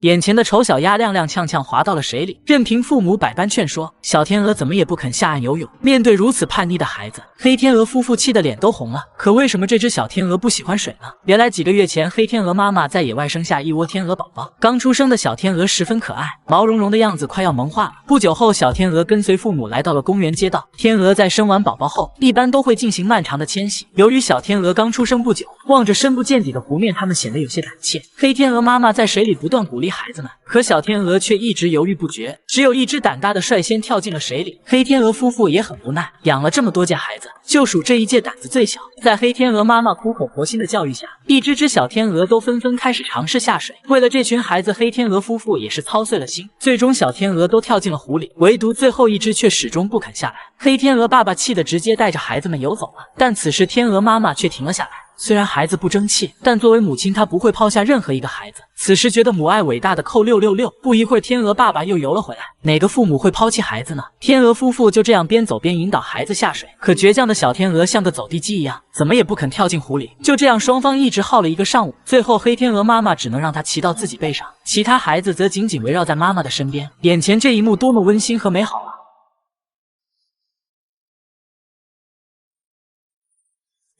眼前的丑小鸭踉踉跄跄滑到了水里，任凭父母百般劝说，小天鹅怎么也不肯下岸游泳。面对如此叛逆的孩子，黑天鹅夫妇气得脸都红了。可为什么这只小天鹅不喜欢水呢？原来几个月前，黑天鹅妈妈在野外生下一窝天鹅宝宝。刚出生的小天鹅十分可爱，毛茸茸的样子快要萌化了。不久后，小天鹅跟随父母来到了公园街道。天鹅在生完宝宝后，一般都会进行漫长的迁徙。由于小天鹅刚出生不久，望着深不见底的湖面，它们显得有些胆怯。黑天鹅妈妈在水里不断鼓励孩子们，可小天鹅却一直犹豫不决。只有一只胆大的率先跳进了水里。黑天鹅夫妇也很无奈，养了这么多届孩子，就属这一届胆子最小。在黑天鹅妈妈苦口婆心的教育下，一只只小天鹅都纷纷开始尝试下水。为了这群孩子，黑天鹅夫妇也是操碎了心。最终，小天鹅都跳进了湖里，唯独最后一只却始终不肯下来。黑天鹅爸爸气得直接带着孩子们游走了，但此时天鹅妈妈却停了下来。虽然孩子不争气，但作为母亲，她不会抛下任何一个孩子。此时觉得母爱伟大的扣666。不一会儿，天鹅爸爸又游了回来。哪个父母会抛弃孩子呢？天鹅夫妇就这样边走边引导孩子下水。可倔强的小天鹅像个走地鸡一样，怎么也不肯跳进湖里。就这样，双方一直耗了一个上午。最后，黑天鹅妈妈只能让它骑到自己背上，其他孩子则紧紧围绕在妈妈的身边。眼前这一幕多么温馨和美好啊！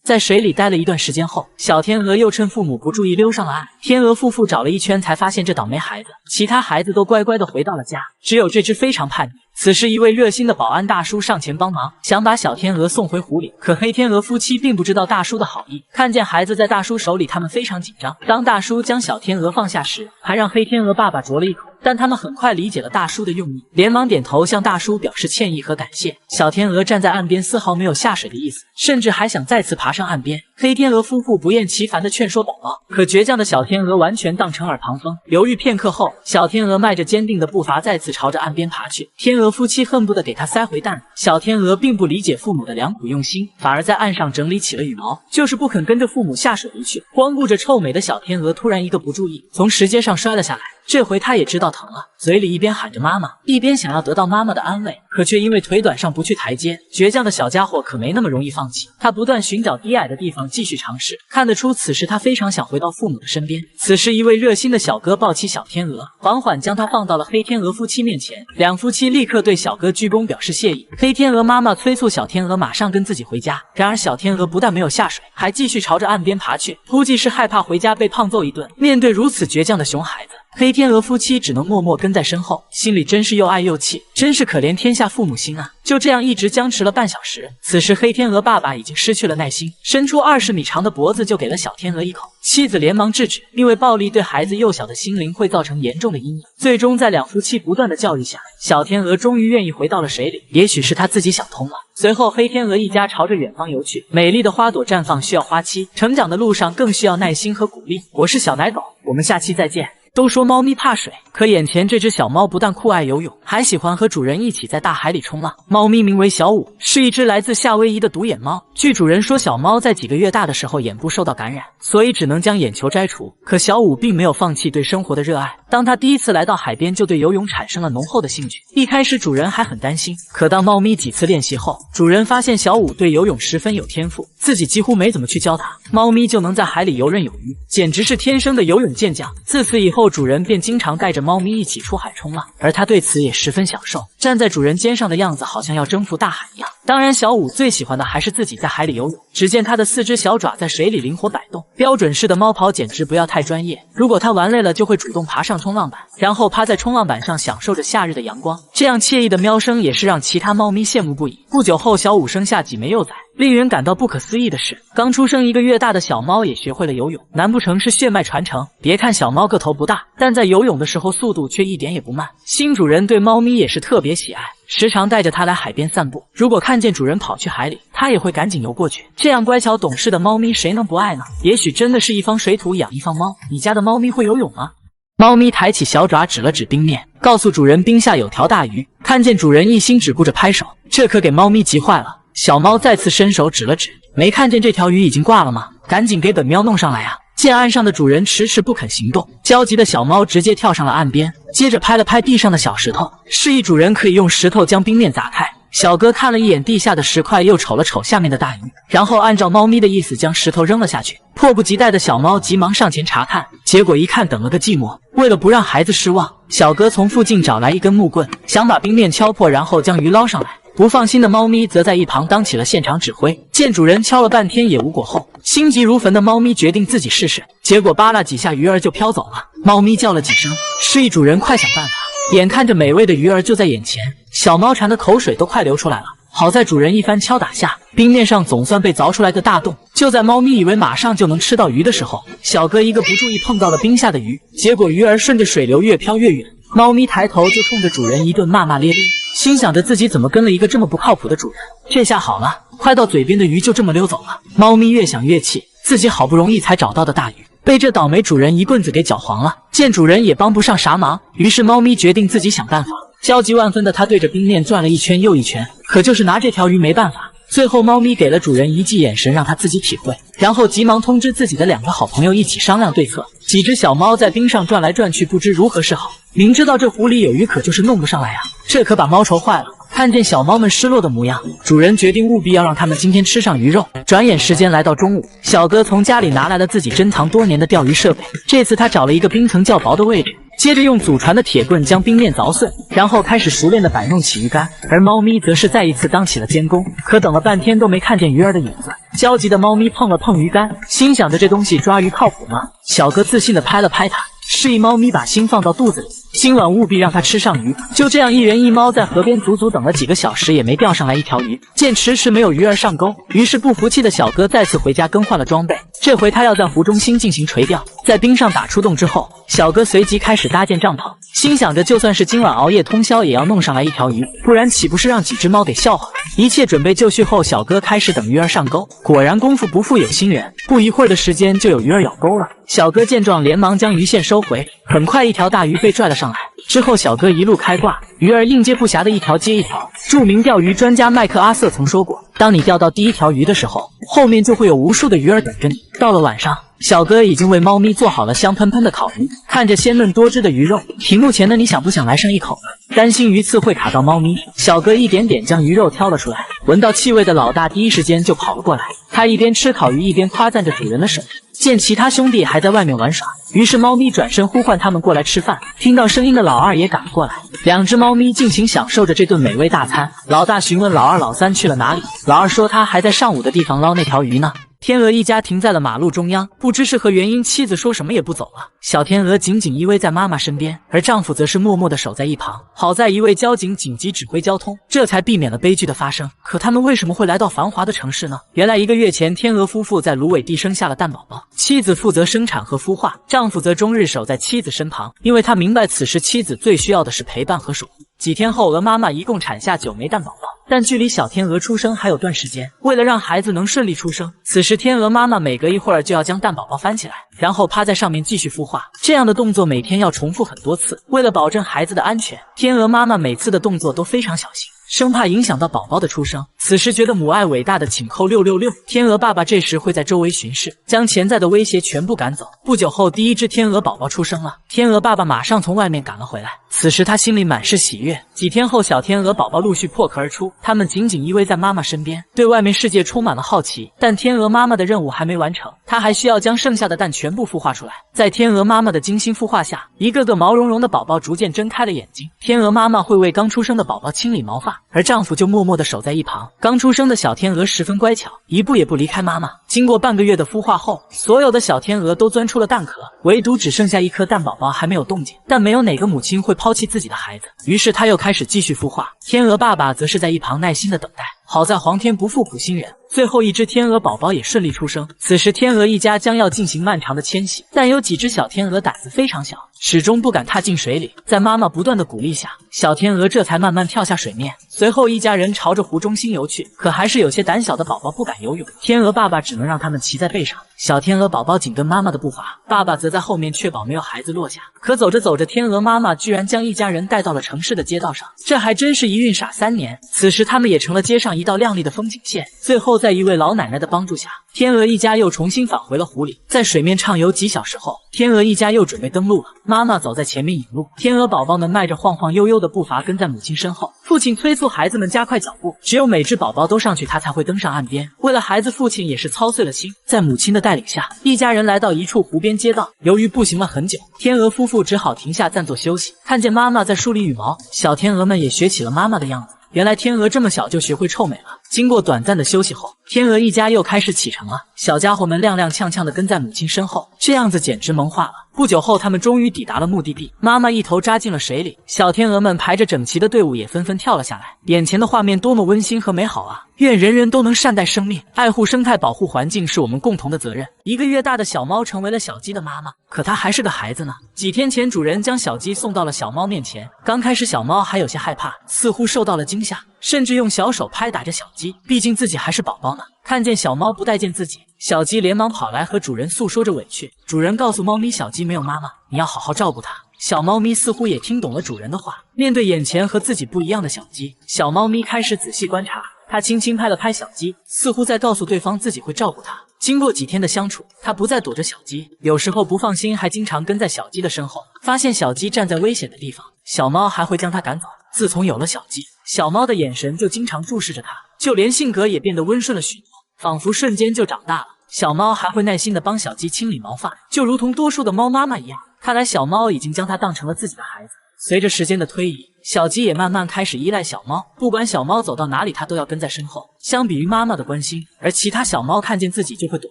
在水里待了一段时间后，小天鹅又趁父母不注意溜上了岸。天鹅夫妇找了一圈，才发现这倒霉孩子，其他孩子都乖乖的回到了家，只有这只非常叛逆。此时，一位热心的保安大叔上前帮忙，想把小天鹅送回湖里。可黑天鹅夫妻并不知道大叔的好意，看见孩子在大叔手里，他们非常紧张。当大叔将小天鹅放下时，还让黑天鹅爸爸啄了一口。但他们很快理解了大叔的用意，连忙点头向大叔表示歉意和感谢。小天鹅站在岸边，丝毫没有下水的意思，甚至还想再次爬上岸边。黑天鹅夫妇不厌其烦地劝说宝宝，可倔强的小天鹅完全当成耳旁风。犹豫片刻后，小天鹅迈着坚定的步伐再次朝着岸边爬去。天鹅夫妻恨不得给它塞回蛋。小天鹅并不理解父母的良苦用心，反而在岸上整理起了羽毛，就是不肯跟着父母下水离去。光顾着臭美的小天鹅突然一个不注意，从石阶上摔了下来。这回他也知道疼了，嘴里一边喊着妈妈，一边想要得到妈妈的安慰，可却因为腿短上不去台阶。倔强的小家伙可没那么容易放弃，他不断寻找低矮的地方继续尝试。看得出此时他非常想回到父母的身边。此时一位热心的小哥抱起小天鹅，缓缓将它放到了黑天鹅夫妻面前。两夫妻立刻对小哥鞠躬表示谢意。黑天鹅妈妈催促小天鹅马上跟自己回家，然而小天鹅不但没有下水，还继续朝着岸边爬去，估计是害怕回家被胖揍一顿。面对如此倔强的熊孩子，黑天鹅夫妻只能默默跟在身后，心里真是又爱又气，真是可怜天下父母心啊！就这样一直僵持了半小时。此时黑天鹅爸爸已经失去了耐心，伸出20米长的脖子就给了小天鹅一口。妻子连忙制止，因为暴力对孩子幼小的心灵会造成严重的阴影。最终在两夫妻不断的教育下，小天鹅终于愿意回到了水里，也许是他自己想通了。随后黑天鹅一家朝着远方游去。美丽的花朵绽放需要花期，成长的路上更需要耐心和鼓励。我是小奶狗，我们下期再见。都说猫咪怕水，可眼前这只小猫不但酷爱游泳，还喜欢和主人一起在大海里冲浪。猫咪名为小五，是一只来自夏威夷的独眼猫。据主人说，小猫在几个月大的时候眼部受到感染，所以只能将眼球摘除。可小五并没有放弃对生活的热爱，当他第一次来到海边，就对游泳产生了浓厚的兴趣。一开始主人还很担心，可当猫咪几次练习后，主人发现小五对游泳十分有天赋，自己几乎没怎么去教它，猫咪就能在海里游刃有余，简直是天生的游泳健将。自此以后，主人便经常带着猫咪一起出海冲浪，而他对此也十分享受，站在主人肩上的样子好像要征服大海一样。当然，小五最喜欢的还是自己在海里游泳。只见他的4只小爪在水里灵活摆动，标准式的猫跑简直不要太专业。如果他玩累了，就会主动爬上冲浪板，然后趴在冲浪板上享受着夏日的阳光。这样惬意的喵声也是让其他猫咪羡慕不已。不久后，小五生下几枚幼崽。令人感到不可思议的是，刚出生1个月大的小猫也学会了游泳，难不成是血脉传承？别看小猫个头不大，但在游泳的时候速度却一点也不慢。新主人对猫咪也是特别喜爱，时常带着它来海边散步。如果看见主人跑去海里，它也会赶紧游过去。这样乖巧懂事的猫咪，谁能不爱呢？也许真的是一方水土养一方猫。你家的猫咪会游泳吗？猫咪抬起小爪指了指冰面，告诉主人冰下有条大鱼。看见主人一心只顾着拍手，这可给猫咪急坏了。小猫再次伸手指了指，没看见这条鱼已经挂了吗？赶紧给本喵弄上来啊！见岸上的主人迟迟不肯行动，焦急的小猫直接跳上了岸边，接着拍了拍地上的小石头，示意主人可以用石头将冰面砸开。小哥看了一眼地下的石块，又瞅了瞅下面的大鱼，然后按照猫咪的意思将石头扔了下去。迫不及待的小猫急忙上前查看，结果一看等了个寂寞。为了不让孩子失望，小哥从附近找来一根木棍，想把冰面敲破，然后将鱼捞上来。不放心的猫咪则在一旁当起了现场指挥。见主人敲了半天也无果后，心急如焚的猫咪决定自己试试，结果扒拉几下鱼儿就飘走了。猫咪叫了几声，示意主人快想办法。眼看着美味的鱼儿就在眼前，小猫馋的口水都快流出来了。好在主人一番敲打下，冰面上总算被凿出来个大洞。就在猫咪以为马上就能吃到鱼的时候，小哥一个不注意碰到了冰下的鱼，结果鱼儿顺着水流越飘越远。猫咪抬头就冲着主人一顿骂骂咧咧，心想着自己怎么跟了一个这么不靠谱的主人。这下好了，快到嘴边的鱼就这么溜走了。猫咪越想越气，自己好不容易才找到的大鱼被这倒霉主人一棍子给搅黄了。见主人也帮不上啥忙，于是猫咪决定自己想办法。焦急万分的他对着冰面转了一圈又一圈，可就是拿这条鱼没办法。最后猫咪给了主人一记眼神，让他自己体会，然后急忙通知自己的2个好朋友一起商量对策。几只小猫在冰上转来转去，不知如何是好。明知道这湖里有鱼，可就是弄不上来啊，这可把猫愁坏了。看见小猫们失落的模样，主人决定务必要让它们今天吃上鱼肉。转眼时间来到中午，小哥从家里拿来了自己珍藏多年的钓鱼设备。这次他找了一个冰层较薄的位置，接着用祖传的铁棍将冰面凿碎，然后开始熟练地摆弄起鱼竿。而猫咪则是再一次当起了监工，可等了半天都没看见鱼儿的影子。焦急的猫咪碰了碰鱼竿，心想着这东西抓鱼靠谱吗？小哥自信地拍了拍它，示意猫咪把心放到肚子里，今晚务必让它吃上鱼。就这样，一人一猫在河边足足等了几个小时，也没钓上来一条鱼。见迟迟没有鱼儿上钩，于是不服气的小哥再次回家更换了装备。这回他要在湖中心进行垂钓。在冰上打出洞之后，小哥随即开始搭建帐篷，心想着就算是今晚熬夜通宵，也要弄上来一条鱼，不然岂不是让几只猫给笑话了？一切准备就绪后，小哥开始等鱼儿上钩。果然功夫不负有心人，不一会儿的时间就有鱼儿咬钩了。小哥见状连忙将鱼线收回，很快一条大鱼被拽了上来。之后小哥一路开挂，鱼儿应接不暇的一条接一条。著名钓鱼专家麦克阿瑟曾说过，当你钓到第一条鱼的时候，后面就会有无数的鱼儿等着你。到了晚上，小哥已经为猫咪做好了香喷喷的烤鱼，看着鲜嫩多汁的鱼肉，屏幕前的你想不想来上一口呢？担心鱼刺会卡到猫咪，小哥一点点将鱼肉挑了出来。闻到气味的老大第一时间就跑了过来，他一边吃烤鱼一边夸赞着主人的手艺。见其他兄弟还在外面玩耍，于是猫咪转身呼唤他们过来吃饭。听到声音的老二也赶了过来，2只猫咪尽情享受着这顿美味大餐。老大询问老二老三去了哪里，老二说他还在上午的地方捞那条鱼呢。天鹅一家停在了马路中央，不知是何原因，妻子说什么也不走了。小天鹅紧紧依偎在妈妈身边，而丈夫则是默默地守在一旁。好在一位交警紧急指挥交通，这才避免了悲剧的发生。可他们为什么会来到繁华的城市呢？原来1个月前，天鹅夫妇在芦苇地生下了蛋宝宝，妻子负责生产和孵化，丈夫则终日守在妻子身旁，因为他明白此时妻子最需要的是陪伴和守护。几天后，鹅妈妈一共产下9枚蛋宝宝，但距离小天鹅出生还有段时间。为了让孩子能顺利出生，此时天鹅妈妈每隔一会儿就要将蛋宝宝翻起来，然后趴在上面继续孵化。这样的动作每天要重复很多次。为了保证孩子的安全，天鹅妈妈每次的动作都非常小心，生怕影响到宝宝的出生。此时觉得母爱伟大的请扣666。天鹅爸爸这时会在周围巡视，将潜在的威胁全部赶走。不久后，第1只天鹅宝宝出生了，天鹅爸爸马上从外面赶了回来。此时他心里满是喜悦。几天后，小天鹅宝宝陆续破壳而出，它们紧紧依偎在妈妈身边，对外面世界充满了好奇。但天鹅妈妈的任务还没完成，她还需要将剩下的蛋全部孵化出来。在天鹅妈妈的精心孵化下，一个个毛茸茸的宝宝逐渐睁开了眼睛。天鹅妈妈会为刚出生的宝宝清理毛发，而丈夫就默默地守在一旁。刚出生的小天鹅十分乖巧，一步也不离开妈妈。经过半个月的孵化后，所有的小天鹅都钻出了蛋壳，唯独只剩下一颗蛋宝宝还没有动静。但没有哪个母亲会抛弃自己的孩子，于是她又开始继续孵化。天鹅爸爸则是在一旁耐心的等待。好在皇天不负苦心人，最后1只天鹅宝宝也顺利出生。此时天鹅一家将要进行漫长的迁徙，但有几只小天鹅胆子非常小，始终不敢踏进水里。在妈妈不断的鼓励下，小天鹅这才慢慢跳下水面。随后一家人朝着湖中心游去，可还是有些胆小的宝宝不敢游泳，天鹅爸爸只能让他们骑在背上。小天鹅宝宝紧跟妈妈的步伐，爸爸则在后面确保没有孩子落下。可走着走着，天鹅妈妈居然将一家人带到了城市的街道上，这还真是一孕傻3年。此时他们也成了街上一道亮丽的风景线。最后，在一位老奶奶的帮助下，天鹅一家又重新返回了湖里。在水面畅游几小时后，天鹅一家又准备登陆了。妈妈走在前面引路，天鹅宝宝们迈着晃晃悠悠的步伐跟在母亲身后。父亲催促孩子们加快脚步，只有每只宝宝都上去，他才会登上岸边。为了孩子，父亲也是操碎了心。在母亲的带领下，一家人来到一处湖边街道。由于步行了很久，天鹅夫妇只好停下暂作休息。看见妈妈在梳理羽毛，小天鹅们也学起了妈妈的样子。原来天鹅这么小就学会臭美了。经过短暂的休息后，天鹅一家又开始启程了。小家伙们踉踉跄跄地跟在母亲身后，这样子简直萌化了。不久后，他们终于抵达了目的地。妈妈一头扎进了水里，小天鹅们排着整齐的队伍也纷纷跳了下来。眼前的画面多么温馨和美好啊！愿人人都能善待生命，爱护生态，保护环境是我们共同的责任。1个月大的小猫成为了小鸡的妈妈，可它还是个孩子呢。几天前，主人将小鸡送到了小猫面前。刚开始，小猫还有些害怕，似乎受到了惊吓，甚至用小手拍打着小鸡，毕竟自己还是宝宝呢。看见小猫不待见自己，小鸡连忙跑来和主人诉说着委屈。主人告诉猫咪，小鸡没有妈妈，你要好好照顾它。小猫咪似乎也听懂了主人的话，面对眼前和自己不一样的小鸡，小猫咪开始仔细观察。它轻轻拍了拍小鸡，似乎在告诉对方自己会照顾它。经过几天的相处，它不再躲着小鸡，有时候不放心还经常跟在小鸡的身后。发现小鸡站在危险的地方，小猫还会将它赶走。自从有了小鸡，小猫的眼神就经常注视着它，就连性格也变得温顺了许多，仿佛瞬间就长大了。小猫还会耐心地帮小鸡清理毛发，就如同多数的猫妈妈一样。看来小猫已经将它当成了自己的孩子。随着时间的推移，小鸡也慢慢开始依赖小猫，不管小猫走到哪里，它都要跟在身后。相比于妈妈的关心，而其他小猫看见自己就会躲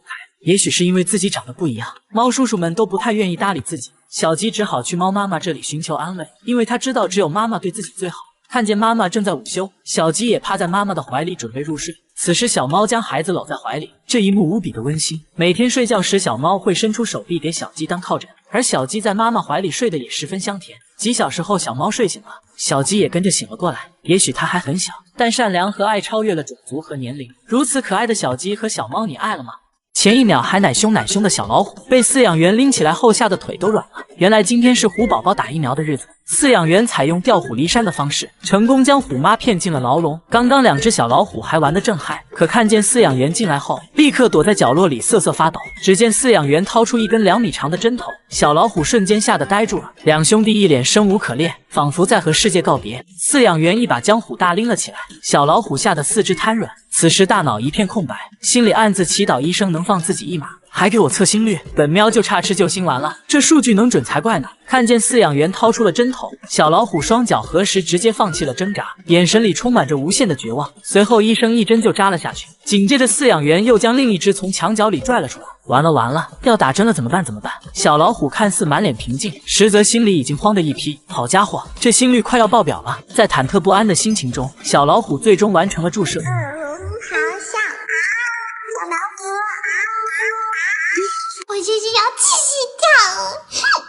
开。也许是因为自己长得不一样，猫叔叔们都不太愿意搭理自己。小鸡只好去猫妈妈这里寻求安慰，因为它知道只有妈妈对自己最好。看见妈妈正在午休，小鸡也趴在妈妈的怀里准备入睡。此时小猫将孩子搂在怀里，这一幕无比的温馨。每天睡觉时，小猫会伸出手臂给小鸡当靠枕，而小鸡在妈妈怀里睡得也十分香甜。几小时后，小猫睡醒了，小鸡也跟着醒了过来。也许它还很小，但善良和爱超越了种族和年龄。如此可爱的小鸡和小猫，你爱了吗？前一秒还奶凶奶凶的小老虎，被饲养员拎起来后，吓得腿都软了。原来今天是虎宝宝打疫苗的日子，饲养员采用调虎离山的方式，成功将虎妈骗进了牢笼。刚刚2只小老虎还玩得正嗨，可看见饲养员进来后，立刻躲在角落里瑟瑟发抖。只见饲养员掏出一根2米长的针头，小老虎瞬间吓得呆住了。两兄弟一脸生无可恋，仿佛在和世界告别。饲养员一把将虎大拎了起来，小老虎吓得四肢瘫软。此时大脑一片空白，心里暗自祈祷医生能放自己一马，还给我测心率，本喵就差吃救心丸了，这数据能准才怪呢。看见饲养员掏出了针头，小老虎双脚合十，直接放弃了挣扎，眼神里充满着无限的绝望。随后医生一针就扎了下去，紧接着饲养员又将另一只从墙角里拽了出来。完了完了，要打针了，怎么办？小老虎看似满脸平静，实则心里已经慌得一批。好家伙，这心率快要爆表了！在忐忑不安的心情中，小老虎最终完成了注射。好想小老虎我这是要继续跳。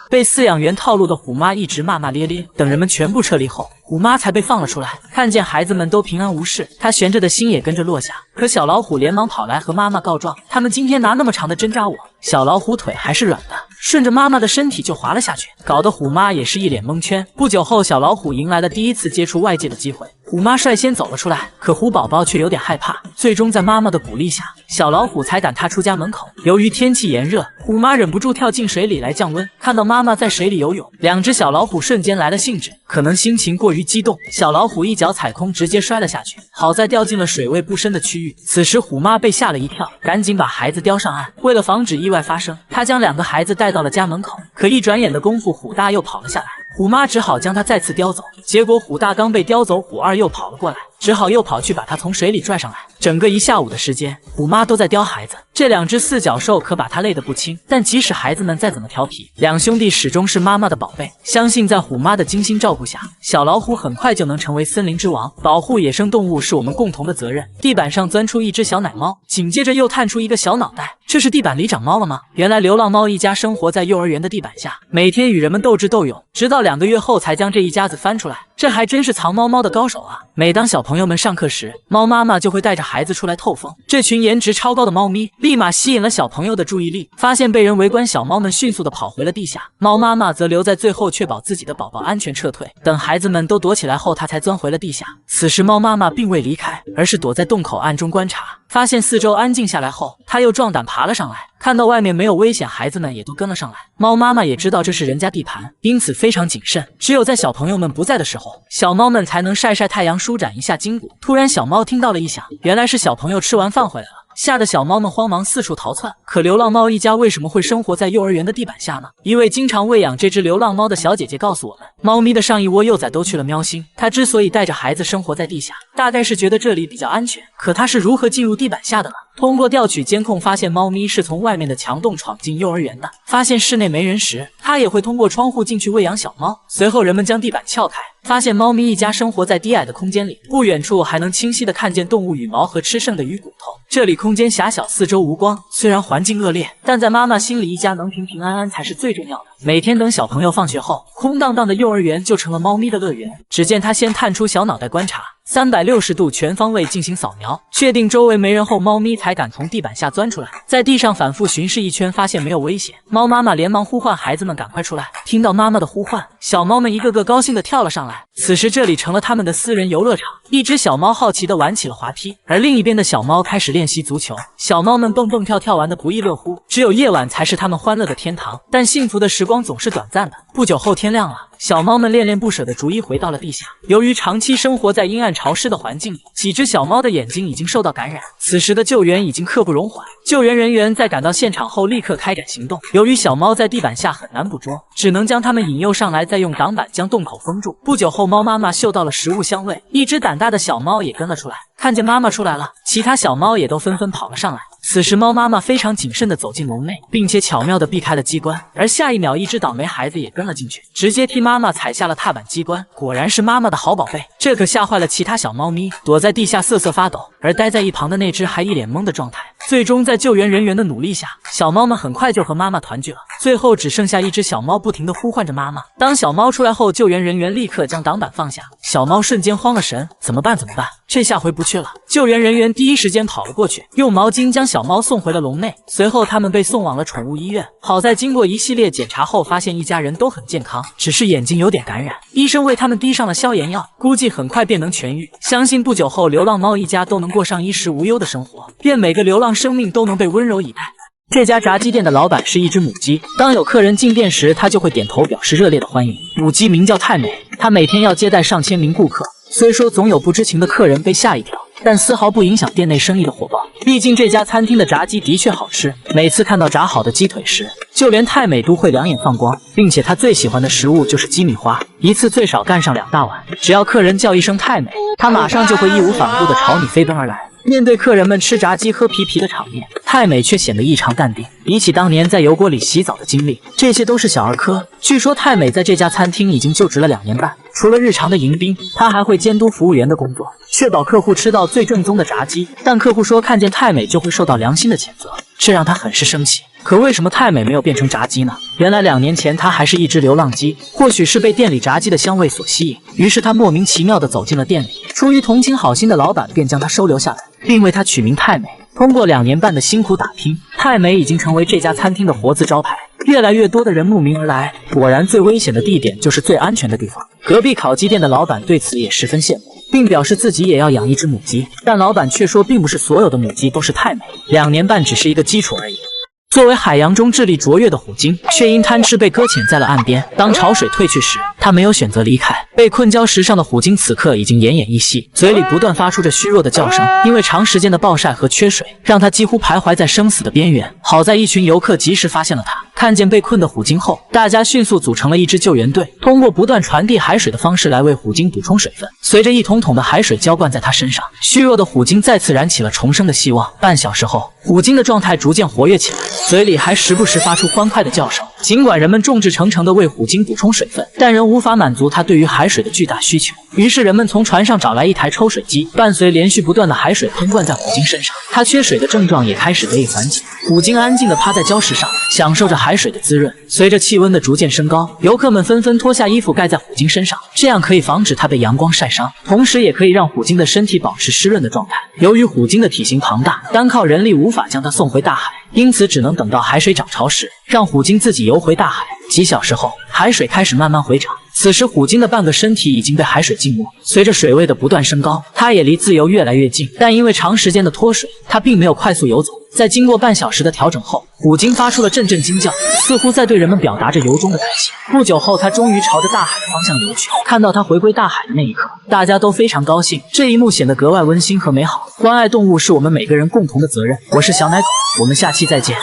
被饲养员套路的虎妈一直骂骂咧咧，等人们全部撤离后，虎妈才被放了出来。看见孩子们都平安无事，她悬着的心也跟着落下。可小老虎连忙跑来和妈妈告状，他们今天拿那么长的针扎我。小老虎腿还是软的，顺着妈妈的身体就滑了下去，搞得虎妈也是一脸蒙圈。不久后，小老虎迎来了第一次接触外界的机会，虎妈率先走了出来，可虎宝宝却有点害怕。最终在妈妈的鼓励下，小老虎才敢踏出家门口。由于天气炎热，虎妈忍不住跳进水里来降温。看到妈妈在水里游泳，2只小老虎瞬间来了兴致，可能心情过于激动，小老虎一脚踩空，直接摔了下去，好在掉进了水位不深的区域。此时虎妈被吓了一跳，赶紧把孩子叼上岸。为了防止意外发生，她将2个孩子带到了家门口。可一转眼的功夫，虎大又跑了下来，虎妈只好将他再次叼走。结果虎大刚被叼走，虎二又跑了过来，只好又跑去把他从水里拽上来。整个1下午的时间，虎妈都在叼孩子，这2只四脚兽可把他累得不轻。但即使孩子们再怎么调皮，2兄弟始终是妈妈的宝贝。相信在虎妈的精心照顾下，小老虎很快就能成为森林之王。保护野生动物是我们共同的责任。地板上钻出一只小奶猫，紧接着又探出一个小脑袋。这是地板里长猫了吗？原来流浪猫一家生活在幼儿园的地板下，每天与人们斗智斗勇，直到2个月后才将这一家子翻出来。这还真是藏猫猫的高手啊！每当小朋友朋友们上课时，猫妈妈就会带着孩子出来透风。这群颜值超高的猫咪立马吸引了小朋友的注意力，发现被人围观，小猫们迅速地跑回了地下，猫妈妈则留在最后，确保自己的宝宝安全撤退。等孩子们都躲起来后，她才钻回了地下。此时猫妈妈并未离开，而是躲在洞口暗中观察，发现四周安静下来后，她又壮胆爬了上来，看到外面没有危险，孩子们也都跟了上来。猫妈妈也知道这是人家地盘，因此非常谨慎，只有在小朋友们不在的时候，小猫们才能晒晒太阳，舒展一下筋骨。突然小猫听到了异响，原来是小朋友吃完饭回来了，吓得小猫们慌忙四处逃窜。可流浪猫一家为什么会生活在幼儿园的地板下呢？一位经常喂养这只流浪猫的小姐姐告诉我们，猫咪的上一窝幼崽都去了喵星，她之所以带着孩子生活在地下，大概是觉得这里比较安全。可她是如何进入地板下的呢？通过调取监控发现，猫咪是从外面的墙洞闯进幼儿园的。发现室内没人时，它也会通过窗户进去喂养小猫。随后人们将地板撬开，发现猫咪一家生活在低矮的空间里，不远处还能清晰地看见动物羽毛和吃剩的鱼骨头。这里空间狭小，四周无光，虽然环境恶劣，但在妈妈心里，一家能平平安安才是最重要的。每天等小朋友放学后，空荡荡的幼儿园就成了猫咪的乐园。只见它先探出小脑袋观察，360度全方位进行扫描，确定周围没人后，猫咪才敢从地板下钻出来。在地上反复巡视一圈，发现没有危险，猫妈妈连忙呼唤孩子们赶快出来。听到妈妈的呼唤，小猫们一个个高兴地跳了上来。此时这里成了他们的私人游乐场，一只小猫好奇地玩起了滑梯，而另一边的小猫开始练习足球。小猫们蹦蹦跳跳玩得不亦乐乎，只有夜晚才是他们欢乐的天堂。但幸福的时光总是短暂的，不久后天亮了，小猫们恋恋不舍地逐一回到了地下。由于长期生活在阴暗潮湿的环境里，几只小猫的眼睛已经受到感染。此时的救援已经刻不容缓，救援人员在赶到现场后立刻开展行动。由于小猫在地板下很难捕捉，只能将它们引诱上来，再用挡板将洞口封住。不久后，猫妈妈嗅到了食物香味，一只胆大的小猫也跟了出来。看见妈妈出来了，其他小猫也都纷纷跑了上来。此时猫妈妈非常谨慎地走进笼内，并且巧妙地避开了机关，而下一秒一只倒霉孩子也跟了进去，直接替妈妈踩下了踏板机关。果然是妈妈的好宝贝，这可吓坏了其他小猫咪，躲在地下瑟瑟发抖，而待在一旁的那只还一脸懵的状态。最终在救援人员的努力下，小猫们很快就和妈妈团聚了。最后只剩下一只小猫不停地呼唤着妈妈。当小猫出来后，救援人员立刻将挡板放下，小猫瞬间慌了神，怎么办？这下回不去了。救援人员第一时间跑了过去，用毛巾将小猫送回了笼内。随后他们被送往了宠物医院。好在经过一系列检查后，发现一家人都很健康，只是眼睛有点感染，医生为他们滴上了消炎药，估计很快便能痊愈。相信不久后流浪猫一家都能过上衣食无忧的生活，愿每个流浪生命都能被温柔以待。这家炸鸡店的老板是一只母鸡，当有客人进店时，他就会点头表示热烈的欢迎。母鸡名叫太美，它每天要接待上千名顾客，虽说总有不知情的客人被吓一跳，但丝毫不影响店内生意的火爆。毕竟这家餐厅的炸鸡的确好吃，每次看到炸好的鸡腿时，就连太美都会两眼放光，并且她最喜欢的食物就是鸡米花，一次最少干上2大碗。只要客人叫一声太美，她马上就会义无反顾地朝你飞奔而来。面对客人们吃炸鸡喝皮皮的场面，太美却显得异常淡定。比起当年在油锅里洗澡的经历，这些都是小儿科。据说太美在这家餐厅已经就职了2年半，除了日常的迎宾，她还会监督服务员的工作，确保客户吃到最正宗的炸鸡。但客户说看见太美就会受到良心的谴责，这让他很是生气。可为什么太美没有变成炸鸡呢？原来2年前她还是一只流浪鸡，或许是被店里炸鸡的香味所吸引，于是她莫名其妙地走进了店里。出于同情好心的老板便将她收留下来，并为她取名太美。通过2年半的辛苦打拼，太美已经成为这家餐厅的活字招牌，越来越多的人慕名而来。果然最危险的地点就是最安全的地方。隔壁烤鸡店的老板对此也十分羡慕，并表示自己也要养一只母鸡，但老板却说并不是所有的母鸡都是太美，2年半只是一个基础而已。作为海洋中智力卓越的虎鲸，却因贪吃被搁浅在了岸边。当潮水退去时，它没有选择离开。被困礁石上的虎鲸此刻已经奄奄一息，嘴里不断发出着虚弱的叫声。因为长时间的暴晒和缺水，让它几乎徘徊在生死的边缘。好在一群游客及时发现了它，看见被困的虎鲸后，大家迅速组成了一支救援队，通过不断传递海水的方式来为虎鲸补充水分。随着一桶桶的海水浇灌在它身上，虚弱的虎鲸再次燃起了重生的希望。半小时后，虎鲸的状态逐渐活跃起来。嘴里还时不时发出欢快的叫声。尽管人们众志成城地为虎鲸补充水分，但仍无法满足它对于海水的巨大需求。于是人们从船上找来一台抽水机，伴随连续不断的海水喷灌在虎鲸身上，它缺水的症状也开始得以缓解。虎鲸安静地趴在礁石上，享受着海水的滋润。随着气温的逐渐升高，游客们纷纷脱下衣服盖在虎鲸身上，这样可以防止它被阳光晒伤，同时也可以让虎鲸的身体保持湿润的状态。由于虎鲸的体型庞大，单靠人力无法将它送回大海，因此只能等到海水涨潮时，让虎鲸自己游回大海。几小时后，海水开始慢慢回涨，此时虎鲸的半个身体已经被海水浸没。随着水位的不断升高，它也离自由越来越近，但因为长时间的脱水，它并没有快速游走。在经过半小时的调整后，虎鲸发出了阵阵惊叫，似乎在对人们表达着由衷的感谢。不久后，它终于朝着大海的方向游去。看到它回归大海的那一刻，大家都非常高兴，这一幕显得格外温馨和美好。关爱动物是我们每个人共同的责任。我是小奶狗，我们下期再见。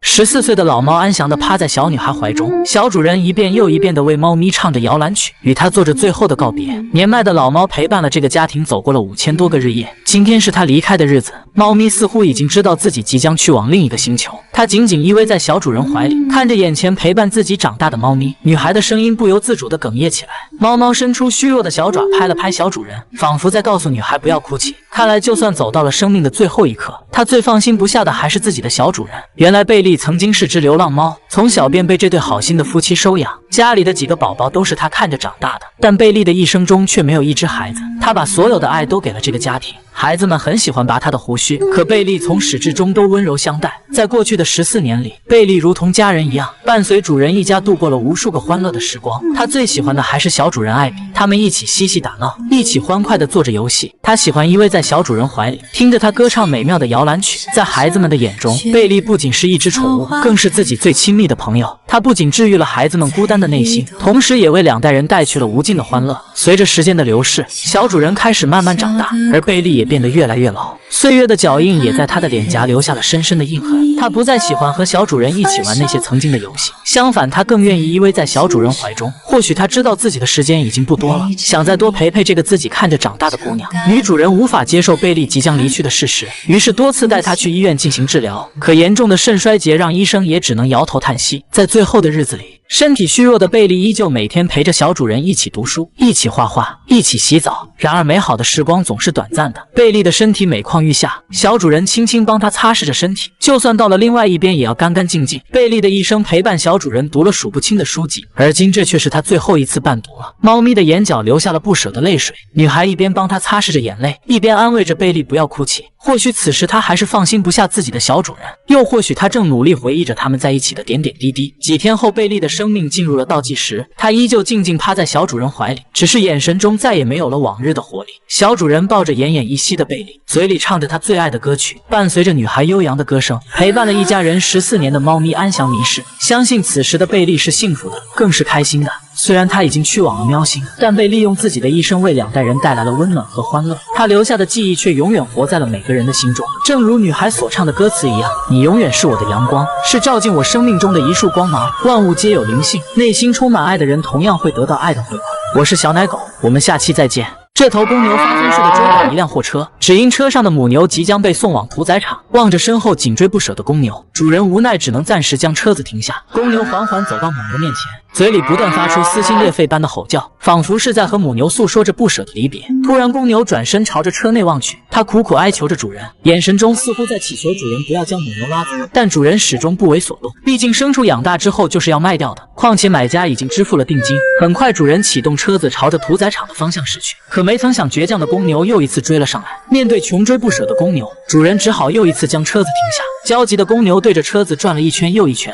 14岁的老猫安详地趴在小女孩怀中，小主人一遍又一遍地为猫咪唱着摇篮曲，与它做着最后的告别。年迈的老猫陪伴了这个家庭走过了5000多个日夜，今天是它离开的日子。猫咪似乎已经知道自己即将去往另一个星球，它紧紧依偎在小主人怀里，看着眼前陪伴自己长大的猫咪。女孩的声音不由自主地哽咽起来，猫猫伸出虚弱的小爪拍了拍小主人，仿佛在告诉女孩不要哭泣。看来就算走到了生命的最后一刻，它最放心不下的还是自己的小主人。原来贝利曾经是只流浪猫，从小便被这对好心的夫妻收养，家里的几个宝宝都是他看着长大的。但贝利的一生中却没有一只孩子，他把所有的爱都给了这个家庭。孩子们很喜欢拔他的胡须，可贝利从始至终都温柔相待。在过去的14年里，贝利如同家人一样，伴随主人一家度过了无数个欢乐的时光。他最喜欢的还是小主人艾比，他们一起嬉戏打闹，一起欢快地做着游戏。他喜欢依偎在小主人怀里，听着他歌唱美妙的摇篮曲。在孩子们的眼中，贝利不仅是一只宠物，更是自己最亲密的朋友。他不仅治愈了孩子们孤单的内心，同时也为2代人带去了无尽的欢乐。随着时间的流逝，小主人开始慢慢长大，而贝利也变得越来越老。岁月的脚印也在他的脸颊留下了深深的印痕。他不再喜欢和小主人一起玩那些曾经的游戏，相反，他更愿意依偎在小主人怀中。或许他知道自己的时间已经不多了，想再多陪陪这个自己看着长大的姑娘。女主人无法接受贝利即将离去的事实，于是多次带他去医院进行治疗。可严重的肾衰竭让医生也只能摇头叹息。在最后的日子里，身体虚弱的贝利依旧每天陪着小主人一起读书，一起画画，一起洗澡。然而美好的时光总是短暂的，贝利的身体每况愈下，小主人轻轻帮他擦拭着身体，就算到了另外一边也要干干净净。贝利的一生陪伴小主人读了数不清的书籍，而今这却是他最后一次伴读了。猫咪的眼角流下了不舍的泪水，女孩一边帮他擦拭着眼泪，一边安慰着贝利不要哭泣。或许此时他还是放心不下自己的小主人，又或许他正努力回忆着他们在一起的点点滴滴。几天后，贝利的生命进入了倒计时，他依旧静静趴在小主人怀里，只是眼神中再也没有了往日的活力。小主人抱着奄奄一息的贝利，嘴里唱着他最爱的歌曲，伴随着女孩悠扬的歌声，陪伴了一家人14年的猫咪安详迷失。相信此时的贝利是幸福的，更是开心的。虽然他已经去往了喵星，但贝利用自己的一生为2代人带来了温暖和欢乐，他留下的记忆却永远活在了每个人的心中。正如女孩所唱的歌词一样，你永远是我的阳光，是照进我生命中的一束光芒。万物皆有灵性，内心充满爱的人同样会得到爱的回报。我是小奶狗，我们下期再见。这头公牛发疯似的追赶一辆货车，只因车上的母牛即将被送往屠宰场。望着身后紧追不舍的公牛，主人无奈只能暂时将车子停下。公牛缓缓走到母牛面前，嘴里不断发出撕心裂肺般的吼叫，仿佛是在和母牛诉说着不舍的离别。突然，公牛转身朝着车内望去，他苦苦哀求着主人，眼神中似乎在祈求主人不要将母牛拉走。但主人始终不为所动，毕竟牲畜养大之后就是要卖掉的，况且买家已经支付了定金。很快，主人启动车子朝着屠宰场的方向驶去，可没曾想倔强的公牛又一次追了上来。面对穷追不舍的公牛，主人只好又一次将车子停下。焦急的公牛对着车子转了一圈又一圈，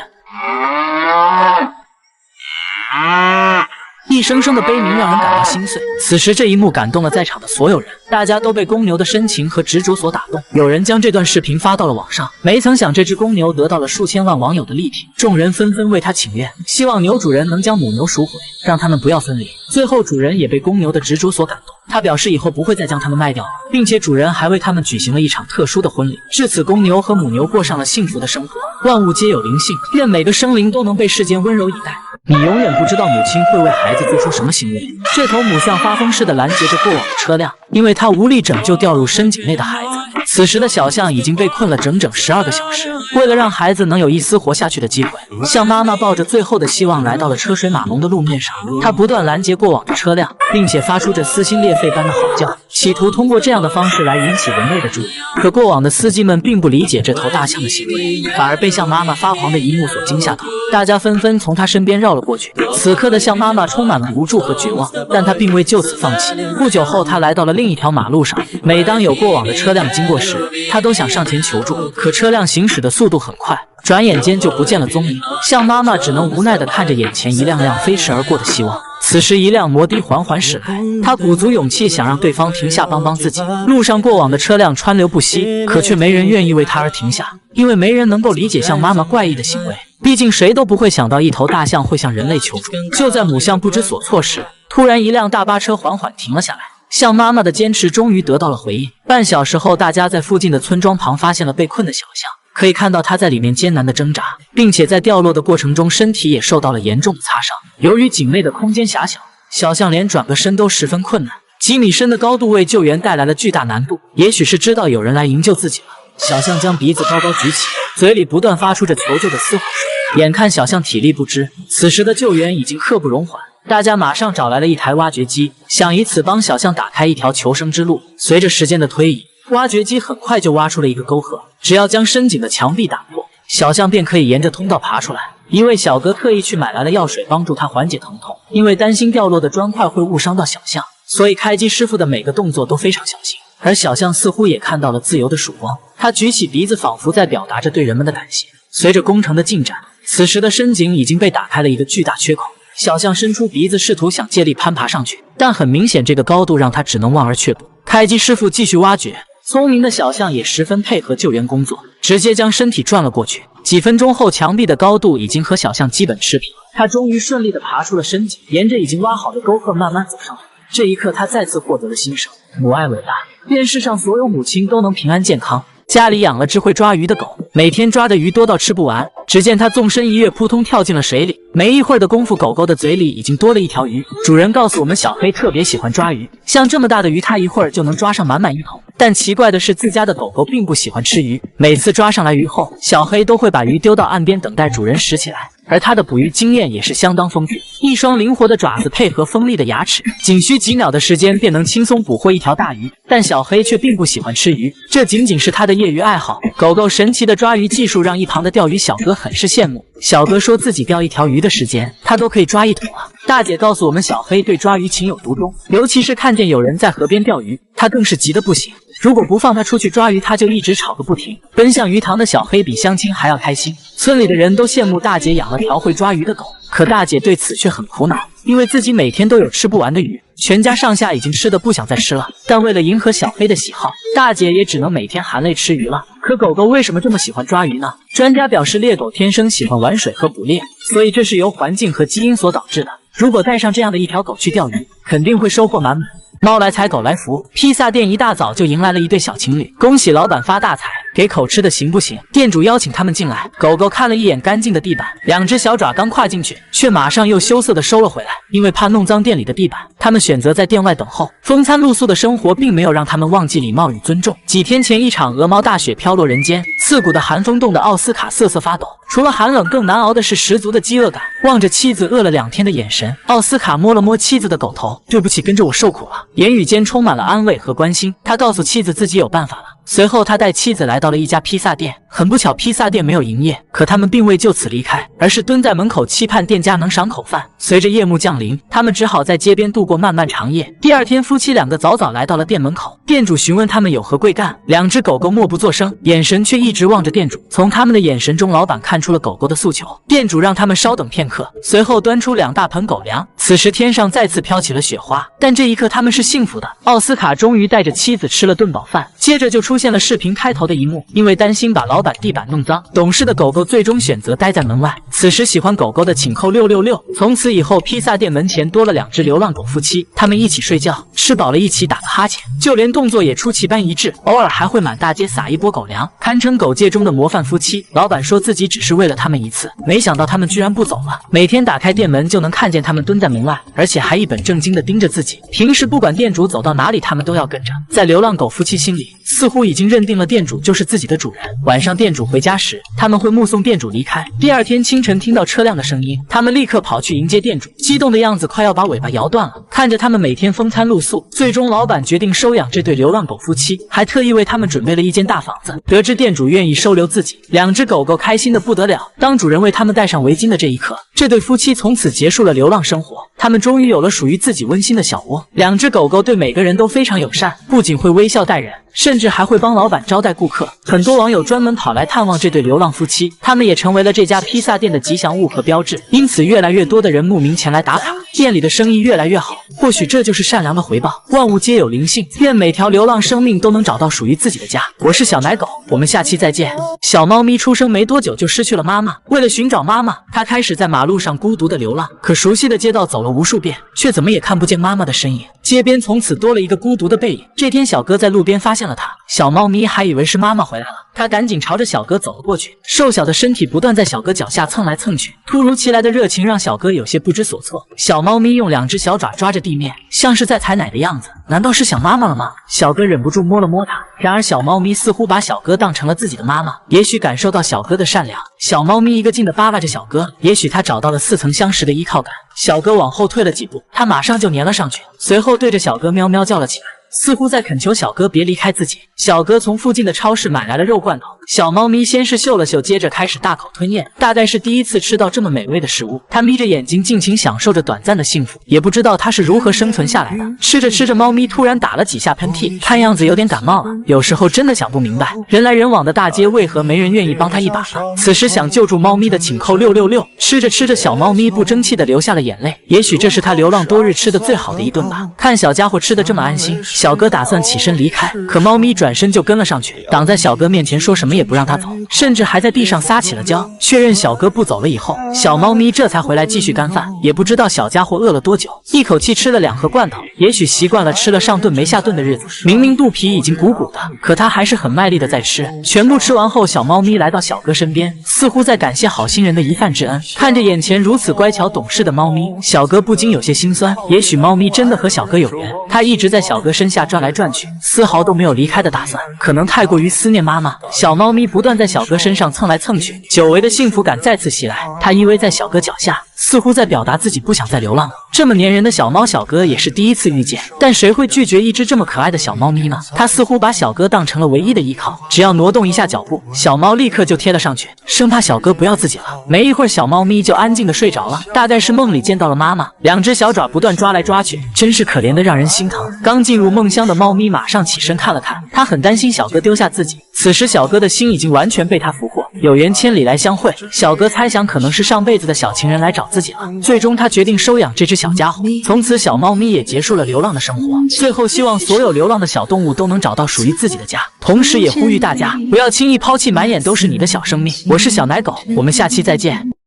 一声声的悲鸣让人感到心碎。此时这一幕感动了在场的所有人，大家都被公牛的深情和执着所打动。有人将这段视频发到了网上，没曾想这只公牛得到了数千万网友的力挺，众人纷纷为他请愿，希望牛主人能将母牛赎回，让他们不要分离。最后主人也被公牛的执着所感动，他表示以后不会再将它们卖掉了，并且主人还为他们举行了一场特殊的婚礼。至此，公牛和母牛过上了幸福的生活。万物皆有灵性，愿每个生灵都能被世间温柔以待。你永远不知道母亲会为孩子做出什么行为。这头母象发疯似的拦截着过往的车辆，因为它无力拯救掉入深井内的孩子。此时的小象已经被困了整整12个小时，为了让孩子能有一丝活下去的机会，象妈妈抱着最后的希望来到了车水马龙的路面上，她不断拦截过往的车辆，并且发出着撕心裂肺般的吼叫，企图通过这样的方式来引起人类的注意。可过往的司机们并不理解这头大象的行为，反而被象妈妈发狂的一幕所惊吓到，大家纷纷从她身边绕了过去。此刻的象妈妈充满了无助和绝望，但她并未就此放弃。不久后，她来到了另一条马路上，每当有过往的车辆经过时，她都想上前求助，可车辆行驶的速度很快，转眼间就不见了踪影。象妈妈只能无奈地看着眼前一辆辆飞驰而过的希望。此时，一辆摩的缓缓驶来，他鼓足勇气想让对方停下帮帮自己。路上过往的车辆川流不息，可却没人愿意为他而停下，因为没人能够理解象妈妈怪异的行为。毕竟谁都不会想到一头大象会向人类求助。就在母象不知所措时，突然一辆大巴车缓缓停了下来。象妈妈的坚持终于得到了回应。半小时后，大家在附近的村庄旁发现了被困的小象。可以看到他在里面艰难地挣扎，并且在掉落的过程中身体也受到了严重的擦伤。由于井内的空间狭小，小象连转个身都十分困难，几米深的高度为救援带来了巨大难度。也许是知道有人来营救自己了，小象将鼻子高高举起，嘴里不断发出着求救的嘶吼声。眼看小象体力不支，此时的救援已经刻不容缓，大家马上找来了一台挖掘机，想以此帮小象打开一条求生之路。随着时间的推移，挖掘机很快就挖出了一个沟壑，只要将深井的墙壁打破，小象便可以沿着通道爬出来。一位小哥特意去买来了药水，帮助他缓解疼痛。因为担心掉落的砖块会误伤到小象，所以开机师傅的每个动作都非常小心。而小象似乎也看到了自由的曙光，他举起鼻子，仿佛在表达着对人们的感谢。随着工程的进展，此时的深井已经被打开了一个巨大缺口。小象伸出鼻子，试图想借力攀爬上去，但很明显这个高度让他只能望而却步。开机师傅继续挖掘，聪明的小象也十分配合救援工作，直接将身体转了过去。几分钟后，墙壁的高度已经和小象基本持平，他终于顺利地爬出了深井，沿着已经挖好的沟壑慢慢走上来。这一刻，他再次获得了新生。母爱伟大，愿世上所有母亲都能平安健康。家里养了只会抓鱼的狗，每天抓的鱼多到吃不完。只见它纵身一跃，扑通跳进了水里。没一会儿的功夫，狗狗的嘴里已经多了一条鱼。主人告诉我们，小黑特别喜欢抓鱼，像这么大的鱼，它一会儿就能抓上满满一桶。但奇怪的是，自家的狗狗并不喜欢吃鱼，每次抓上来鱼后，小黑都会把鱼丢到岸边，等待主人拾起来。而它的捕鱼经验也是相当丰富，一双灵活的爪子配合锋利的牙齿，仅需几秒的时间便能轻松捕获一条大鱼。但小黑却并不喜欢吃鱼，这仅仅是他的业余爱好。狗狗神奇的抓鱼技术让一旁的钓鱼小哥很是羡慕。小哥说自己钓一条鱼的时间，他都可以抓一桶了。大姐告诉我们，小黑对抓鱼情有独钟，尤其是看见有人在河边钓鱼，他更是急得不行。如果不放他出去抓鱼，他就一直吵个不停。奔向鱼塘的小黑比相亲还要开心。村里的人都羡慕大姐养了条会抓鱼的狗，可大姐对此却很苦恼，因为自己每天都有吃不完的鱼，全家上下已经吃得不想再吃了。但为了迎合小黑的喜好，大姐也只能每天含泪吃鱼了。可狗狗为什么这么喜欢抓鱼呢？专家表示，猎狗天生喜欢玩水和捕猎，所以这是由环境和基因所导致的。如果带上这样的一条狗去钓鱼，肯定会收获满满。猫来财，狗来福。披萨店一大早就迎来了一对小情侣，恭喜老板发大财，给口吃的行不行？店主邀请他们进来。狗狗看了一眼干净的地板，两只小爪刚跨进去，却马上又羞涩地收了回来，因为怕弄脏店里的地板，他们选择在店外等候。风餐露宿的生活并没有让他们忘记礼貌与尊重。几天前，一场鹅毛大雪飘落人间，刺骨的寒风冻得奥斯卡瑟瑟发抖。除了寒冷，更难熬的是十足的饥饿感。望着妻子饿了2天的眼神，奥斯卡摸了摸妻子的狗头，对不起，跟着我受苦了。言语间充满了安慰和关心。他告诉妻子自己有办法了。随后，他带妻子来到了一家披萨店。很不巧，披萨店没有营业，可他们并未就此离开，而是蹲在门口期盼店家能赏口饭。随着夜幕降临，他们只好在街边度过漫漫长夜。第二天，夫妻2个早早来到了店门口。店主询问他们有何贵干，两只狗狗默不作声，眼神却一直望着店主。从他们的眼神中，老板看出了狗狗的诉求。店主让他们稍等片刻，随后端出2大盆狗粮。此时天上再次飘起了雪花，但这一刻他们是幸福的。奥斯卡终于带着妻子吃了顿饱饭，接着就出现了视频开头的一幕。因为担心把老板地板弄脏，懂事的狗狗最终选择待在门外。此时喜欢狗狗的请扣666。从此以后，披萨店门前多了2只流浪狗夫妻，他们一起睡觉，吃饱了一起打个哈欠，就连动作也出奇般一致，偶尔还会满大街撒一波狗粮，堪称狗界中的模范夫妻。老板说自己只是为了他们一次，没想到他们居然不走了。每天打开店门就能看见他们蹲在门外，而且还一本正经地盯着自己。平时不管店主走到哪里，他们都要跟着。在流浪狗夫妻心里，似乎已经认定了店主就是自己的主人。晚上店主回家时，他们会目送店主离开。第二天清晨听到车辆的声音，他们立刻跑去迎接店主，激动的样子快要把尾巴摇断了。看着他们每天风餐露宿，最终老板决定收养这对流浪狗夫妻，还特意为他们准备了一间大房子。得知店主愿意收留自己，两只狗狗开心的不得了。当主人为他们戴上围巾的这一刻，这对夫妻从此结束了流浪生活，他们终于有了属于自己温馨的小窝。两只狗狗对每个人都非常友善，不仅会微笑待人，甚至还会帮老板招待顾客。很多网友专门跑来探望这对流浪夫妻，他们也成为了这家披萨店的吉祥物和标志，因此越来越多的人慕名前来打卡，店里的生意越来越好。或许这就是善良的回报，万物皆有灵性，愿每条流浪生命都能找到属于自己的家。我是小奶狗，我们下期再见。小猫咪出生没多久就失去了妈妈，为了寻找妈妈，它开始在马路上孤独的流浪，可熟悉的街道走了无数遍，却怎么也看不见妈妈的身影。街边从此多了一个孤独的背影。这天小哥在路边发现了它，小猫咪还以为是妈妈回来了，它赶紧朝着小哥走了过去，瘦小的身体不断在小哥脚下蹭来蹭去，突如其来的热情让小哥有些不知所措。小猫咪用两只小爪抓着地面，像是在采奶的样子，难道是想妈妈了吗？小哥忍不住摸了摸它，然而小猫咪似乎把小哥当成了自己的妈妈，也许感受到小哥的善良，小猫咪一个劲地扒拉着小哥，也许它找到了似曾相识的依靠感。小哥往后退了几步，它马上就粘了上去，随后对着小哥喵喵叫了起来，似乎在恳求小哥别离开自己。小哥从附近的超市买来了肉罐头，小猫咪先是嗅了嗅，接着开始大口吞咽，大概是第一次吃到这么美味的食物。它眯着眼睛尽情享受着短暂的幸福，也不知道它是如何生存下来的。吃着吃着，猫咪突然打了几下喷嚏，看样子有点感冒了。有时候真的想不明白，人来人往的大街为何没人愿意帮它一把呢？此时想救助猫咪的请扣666。吃着吃着，小猫咪不争气的流下了眼泪，也许这是它流浪多日吃的最好的一顿吧。看小家伙吃得这么安心，小哥打算起身离开，可猫咪转身就跟了上去，挡在小哥面前，说什么也不让他走，甚至还在地上撒起了娇。确认小哥不走了以后，小猫咪这才回来继续干饭。也不知道小家伙饿了多久，一口气吃了2盒罐头，也许习惯了吃了上顿没下顿的日子，明明肚皮已经鼓鼓的，可他还是很卖力的在吃。全部吃完后，小猫咪来到小哥身边，似乎在感谢好心人的一饭之恩。看着眼前如此乖巧懂事的猫咪，小哥不禁有些心酸。也许猫咪真的和小哥有缘，它一直在小哥身下转来转去，丝毫都没有离开的打算。可能太过于思念妈妈，小猫咪不断在小哥身上蹭来蹭去，久违的幸福感再次袭来。它依偎在小哥脚下，似乎在表达自己不想再流浪了。这么粘人的小猫，小哥也是第一次遇见，但谁会拒绝一只这么可爱的小猫咪呢？它似乎把小哥当成了唯一的依靠，只要挪动一下脚步，小猫立刻就贴了上去，生怕小哥不要自己了。没一会儿，小猫咪就安静的睡着了，大概是梦里见到了妈妈，两只小爪不断抓来抓去，真是可怜的让人心疼。刚进入梦乡的猫咪马上起身看了看，它很担心小哥丢下自己。此时小哥的心已经完全被它俘获，有缘千里来相会，小哥猜想可能是上辈子的小情人来找自己了。最终他决定收养这只小家伙，从此小猫咪也结束了流浪的生活。最后希望所有流浪的小动物都能找到属于自己的家，同时也呼吁大家不要轻易抛弃满眼都是你的小生命。我是小奶狗，我们下期再见。